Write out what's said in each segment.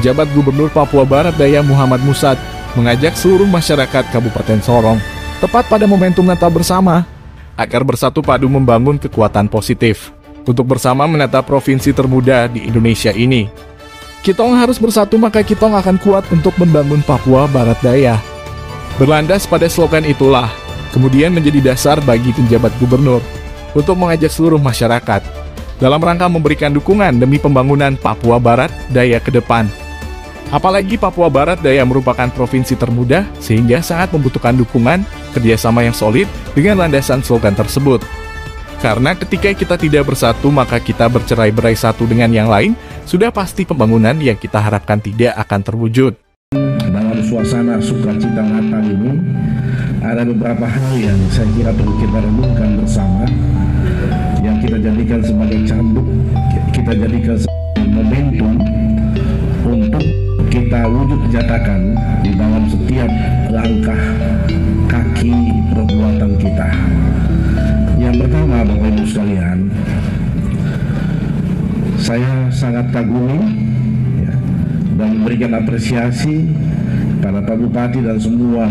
Penjabat Gubernur Papua Barat Daya Muhammad Musad mengajak seluruh masyarakat Kabupaten Sorong, tepat pada momentum Natal bersama, agar bersatu padu membangun kekuatan positif untuk bersama menata provinsi termuda di Indonesia ini. Kitong harus bersatu, maka kitong akan kuat untuk membangun Papua Barat Daya. Berlandas pada slogan itulah kemudian menjadi dasar bagi penjabat gubernur untuk mengajak seluruh masyarakat dalam rangka memberikan dukungan demi pembangunan Papua Barat Daya ke depan. Apalagi Papua Barat Daya merupakan provinsi termuda sehingga sangat membutuhkan dukungan kerjasama yang solid dengan landasan slogan tersebut. Karena ketika kita tidak bersatu, maka kita bercerai-berai satu dengan yang lain, sudah pasti pembangunan yang kita harapkan tidak akan terwujud. Dalam suasana sukacita Natal ini, ada beberapa hal yang saya kira perlu kita renungkan bersama, yang kita jadikan sebagai cambuk, kita jadikan sebagai momentum untuk kita wujud nyatakan di dalam setiap langkah kaki perbuatan kita. Yang pertama, Bapak Ibu sekalian, saya sangat kagumi ya, dan memberikan apresiasi pada Pak Bupati dan semua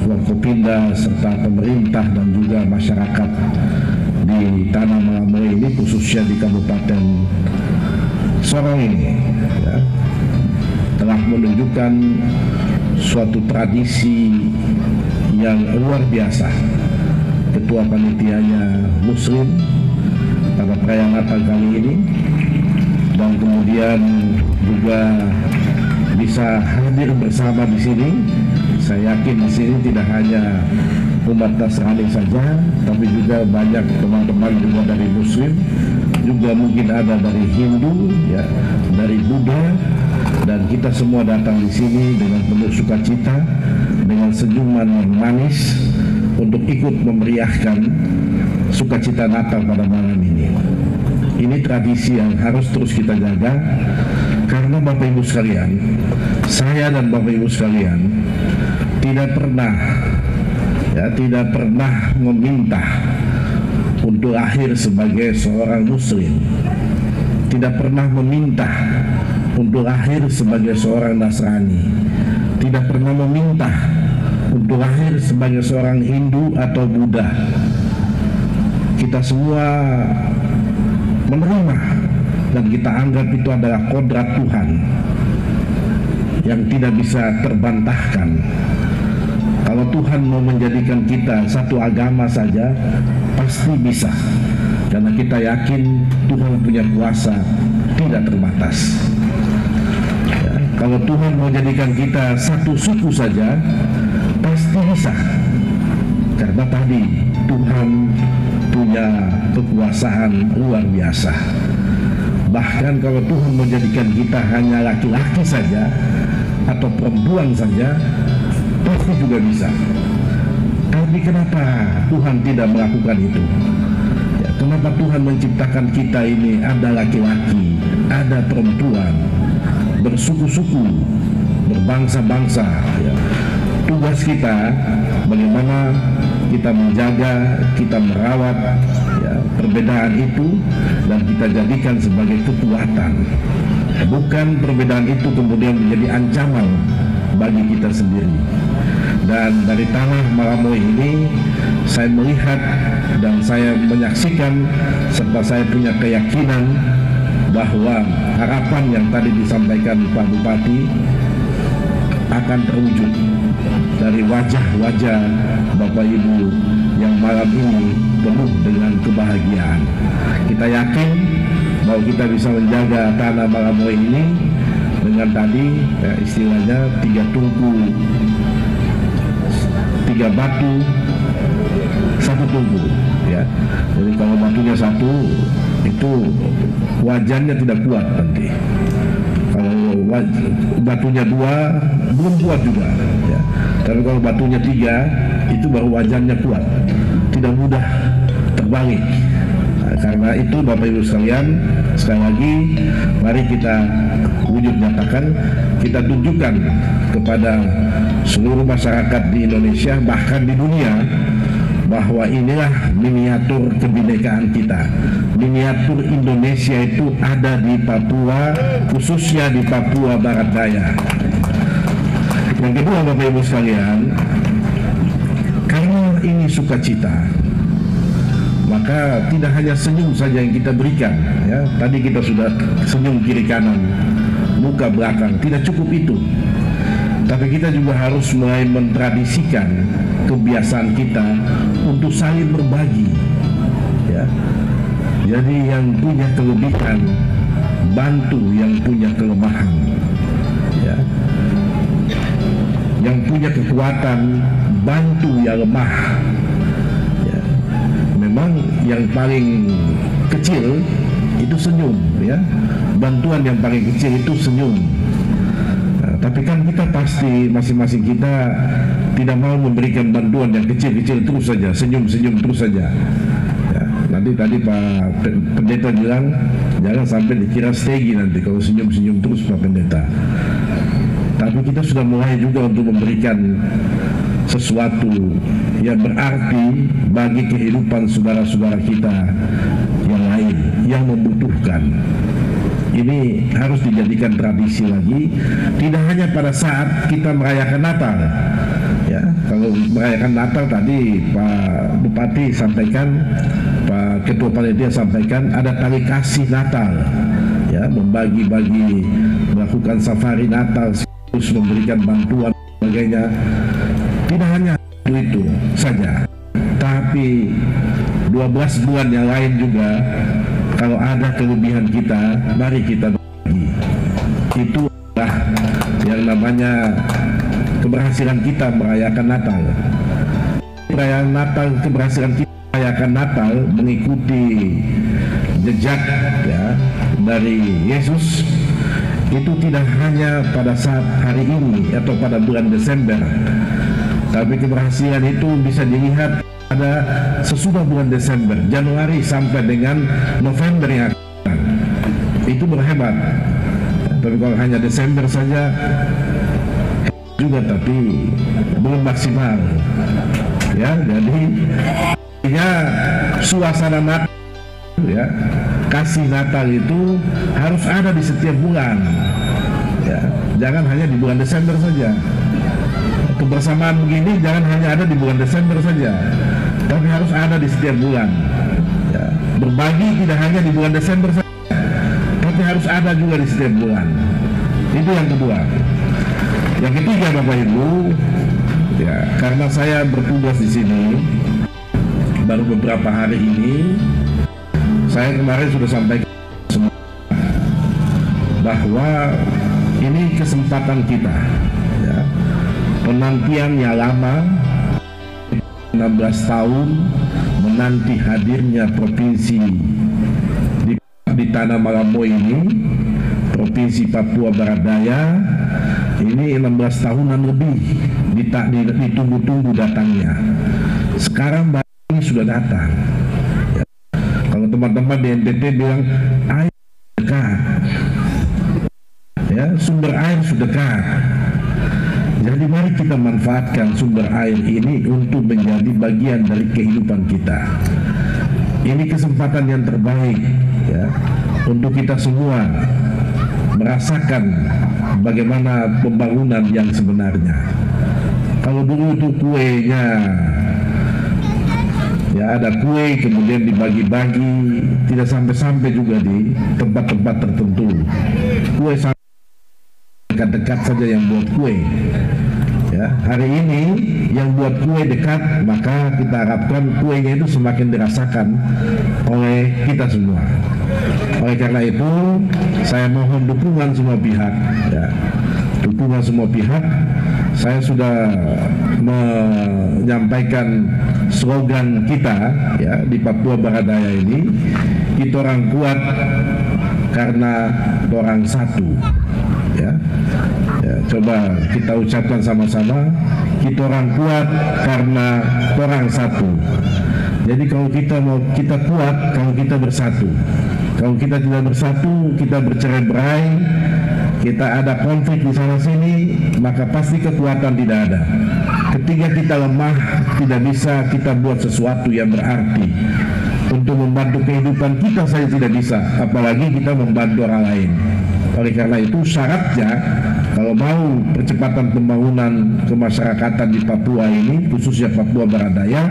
Forkopimda serta pemerintah dan juga masyarakat di Tanah Malamoy ini, khususnya di Kabupaten Sorong ini ya, telah menunjukkan suatu tradisi yang luar biasa. Ketua panitianya Muslim pada perayaan Natal kali ini, dan kemudian juga bisa hadir bersama di sini. Saya yakin di sini tidak hanya umat Nasrani saja, tapi juga banyak teman-teman juga dari Muslim, juga mungkin ada dari Hindu, ya, dari Buddha, dan kita semua datang di sini dengan penuh sukacita, dengan senyuman yang manis untuk ikut memeriahkan sukacita Natal pada malam ini. Ini tradisi yang harus terus kita jaga, karena Bapak Ibu sekalian, saya dan Bapak Ibu sekalian tidak pernah meminta untuk lahir sebagai seorang Muslim, tidak pernah meminta untuk lahir sebagai seorang Nasrani, tidak pernah meminta untuk lahir sebagai seorang Hindu atau Buddha. Kita semua menerima dan kita anggap itu adalah kodrat Tuhan yang tidak bisa terbantahkan. Kalau Tuhan mau menjadikan kita satu agama saja, pasti bisa, karena kita yakin Tuhan punya kuasa tidak terbatas. Ya, kalau Tuhan mau jadikan kita satu suku saja, pasti bisa, karena tadi Tuhan punya kekuasaan luar biasa. Bahkan kalau Tuhan menjadikan kita hanya laki-laki saja atau perempuan saja, pasti juga bisa. Tapi kenapa Tuhan tidak melakukan itu? Ya, kenapa Tuhan menciptakan kita ini ada laki-laki, ada perempuan, bersuku-suku, berbangsa-bangsa? Ya. Tugas kita bagaimana kita menjaga, kita merawat ya, perbedaan itu, dan kita jadikan sebagai kekuatan. Bukan perbedaan itu kemudian menjadi ancaman bagi kita sendiri. Dan dari Tanah Malamoy ini saya melihat dan saya menyaksikan, serta saya punya keyakinan bahwa harapan yang tadi disampaikan Pak Bupati akan terwujud dari wajah-wajah Bapak Ibu yang malam ini penuh dengan kebahagiaan. Kita yakin bahwa kita bisa menjaga Tanah Malamoy ini dengan tadi ya, istilahnya 3 tungku, 3 batu, 1 tungku ya. Jadi kalau batunya 1 itu wajannya tidak kuat nanti. Kalau batunya 2 belum kuat juga ya. Tapi kalau batunya 3 itu baru wajannya kuat, tidak mudah terbalik. Nah, karena itu Bapak Ibu sekalian, sekali lagi mari kita wujud nyatakan, kita tunjukkan kepada seluruh masyarakat di Indonesia, bahkan di dunia, bahwa inilah miniatur kebinekaan kita. Miniatur Indonesia itu ada di Papua, khususnya di Papua Barat Daya. Yang kedua, Bapak Ibu sekalian, karena ini sukacita, maka tidak hanya senyum saja yang kita berikan, ya. Tadi kita sudah senyum kiri kanan, muka belakang, tidak cukup itu. Tapi kita juga harus mulai mentradisikan kebiasaan kita untuk saling berbagi, ya. Jadi yang punya kelebihan bantu yang punya kelemahan, ya. Yang punya kekuatan bantu yang lemah, ya. Memang yang paling kecil itu senyum, ya. Bantuan yang paling kecil itu senyum. Tapi kan kita pasti, masing-masing kita tidak mau memberikan bantuan yang kecil-kecil terus saja, senyum-senyum terus saja, ya. Nanti tadi Pak Pendeta bilang jangan sampai dikira stegi nanti kalau senyum-senyum terus Pak Pendeta. Tapi kita sudah mulai juga untuk memberikan sesuatu yang berarti bagi kehidupan saudara-saudara kita yang lain yang membutuhkan. Ini harus dijadikan tradisi lagi, tidak hanya pada saat kita merayakan Natal, ya. Kalau merayakan Natal tadi Pak Bupati sampaikan, Pak Ketua Panitia sampaikan ada tali kasih Natal, ya, membagi-bagi, melakukan safari Natal, terus memberikan bantuan sebagainya. Tidak hanya itu saja, tapi 12 bulan yang lain juga. Kalau ada kelebihan kita, mari kita bagi. Itu adalah yang namanya keberhasilan kita merayakan Natal. Perayaan Natal, keberhasilan kita merayakan Natal mengikuti jejak, ya, dari Yesus. Itu tidak hanya pada saat hari ini atau pada bulan Desember, tapi keberhasilan itu bisa dilihat ada sesudah bulan Desember, Januari sampai dengan November yang akan datang. Itu berhebat. Tapi kalau hanya Desember saja juga, tapi belum maksimal, ya. Jadi ya, suasana Natal, ya, kasih Natal itu harus ada di setiap bulan, ya. Jangan hanya di bulan Desember saja. Kebersamaan begini jangan hanya ada di bulan Desember saja, tapi harus ada di setiap bulan, ya. Berbagi tidak hanya di bulan Desember saja, tapi harus ada juga di setiap bulan. Itu yang kedua. Yang ketiga, Bapak Ibu, ya, karena saya bertugas di sini baru beberapa hari ini, saya kemarin sudah sampaikan semua bahwa ini kesempatan kita, ya. Penantiannya lama, 16 tahun menanti hadirnya provinsi di Tanah Malamo ini, Provinsi Papua Barat Daya. Ini 16 tahunan lebih ditunggu-tunggu datangnya. Sekarang ini sudah datang, ya. Kalau teman-teman di NTT bilang air dekat, ya, sumber air sudah dekat. Jadi mari kita manfaatkan sumber air ini untuk menjadi bagian dari kehidupan kita. Ini kesempatan yang terbaik, ya, untuk kita semua merasakan bagaimana pembangunan yang sebenarnya. Kalau dulu itu kuenya, ya, ada kue kemudian dibagi-bagi, tidak sampai-sampai juga di tempat-tempat tertentu. Kue dekat-dekat saja yang buat kue, ya. Hari ini yang buat kue dekat, maka kita harapkan kuenya itu semakin dirasakan oleh kita semua. Oleh karena itu, saya mohon dukungan semua pihak, ya. Dukungan semua pihak. Saya sudah menyampaikan slogan kita, ya, di Papua Barat Daya ini, kita orang kuat karena orang satu, ya. Ya, coba kita ucapkan sama-sama, kita orang kuat karena orang satu. Jadi kalau kita mau kita kuat, kalau kita bersatu. Kalau kita tidak bersatu, kita bercerai-berai, kita ada konflik di sana sini, maka pasti kekuatan tidak ada. Ketika kita lemah, tidak bisa kita buat sesuatu yang berarti. Untuk membantu kehidupan kita saja tidak bisa, apalagi kita membantu orang lain. Oleh karena itu syaratnya, kalau mau percepatan pembangunan kemasyarakatan di Papua ini, khususnya Papua Barat Daya,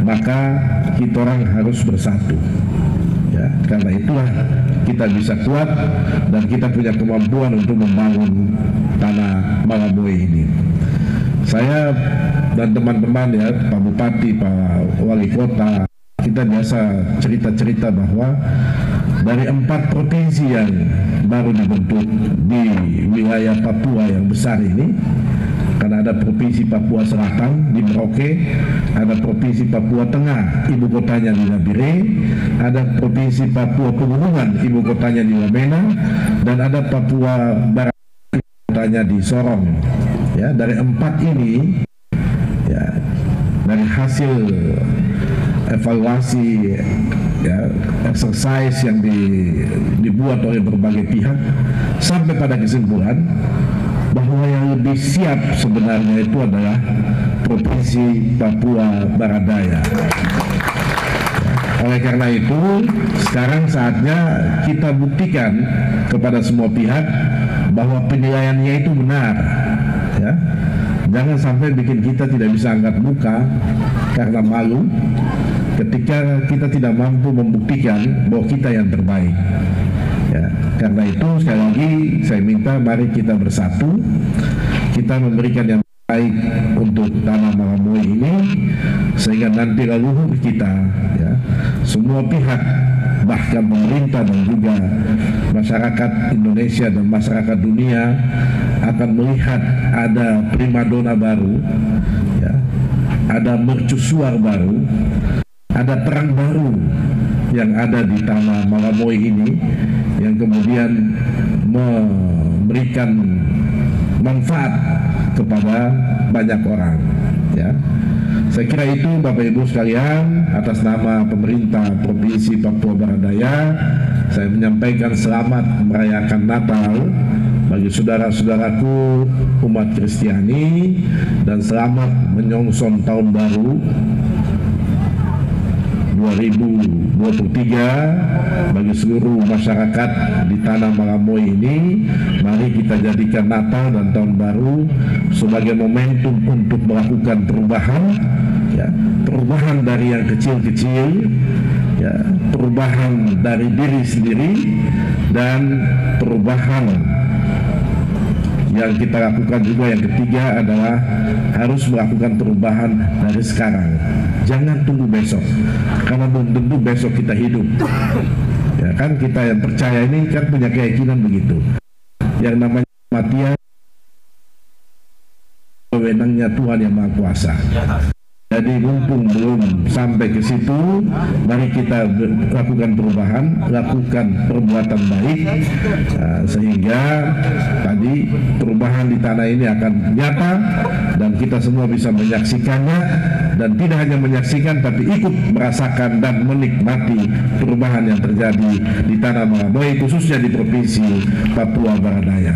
maka kita orang harus bersatu. Ya, karena itulah kita bisa kuat dan kita punya kemampuan untuk membangun tanah Malaboe ini. Saya dan teman-teman ya, Pak Bupati, Pak Wali Kota, kita biasa cerita-cerita bahwa dari 4 provinsi yang baru dibentuk di wilayah Papua yang besar ini, karena ada Provinsi Papua Selatan di Merauke, ada Provinsi Papua Tengah, ibu kotanya di Nabire, ada Provinsi Papua Pegunungan, ibu kotanya di Wamena, dan ada Papua Barat, ibu kotanya di Sorong. Ya, dari 4 ini, ya, dari hasil evaluasi, ya, exercise yang dibuat oleh berbagai pihak, sampai pada kesimpulan bahwa yang lebih siap sebenarnya itu adalah Provinsi Papua Barat Daya. Oleh karena itu, sekarang saatnya kita buktikan kepada semua pihak bahwa penilaiannya itu benar. Ya. Jangan sampai bikin kita tidak bisa angkat muka karena malu ketika kita tidak mampu membuktikan bahwa kita yang terbaik. Ya, karena itu sekali lagi saya minta mari kita bersatu, kita memberikan yang baik untuk tanah Malaboe ini, sehingga nanti leluhur kita, ya, semua pihak, bahkan pemerintah dan juga masyarakat Indonesia dan masyarakat dunia akan melihat ada primadona baru, ya, ada mercusuar baru, ada perang baru yang ada di tanah Malaboe ini, yang kemudian memberikan manfaat kepada banyak orang. Ya, saya kira itu Bapak Ibu sekalian, atas nama pemerintah Provinsi Papua Barat Daya, saya menyampaikan selamat merayakan Natal bagi saudara-saudaraku umat Kristiani dan selamat menyongsong tahun baru 2023 bagi seluruh masyarakat di tanah Malaboe ini. Mari kita jadikan Natal dan Tahun Baru sebagai momentum untuk melakukan perubahan, ya, perubahan dari yang kecil-kecil, ya, perubahan dari diri sendiri, dan perubahan yang kita lakukan juga yang ketiga adalah harus melakukan perubahan dari sekarang. Jangan tunggu besok, karena belum tentu besok kita hidup. Ya kan, kita yang percaya ini kan punya keyakinan begitu. Yang namanya kematian wewenangnya Tuhan yang Maha Kuasa. Jadi mumpung belum sampai ke situ, mari kita lakukan perubahan, lakukan perbuatan baik, sehingga tadi perubahan di tanah ini akan nyata dan kita semua bisa menyaksikannya, dan tidak hanya menyaksikan tapi ikut merasakan dan menikmati perubahan yang terjadi di tanah Malaboe, khususnya di Provinsi Papua Barat Daya.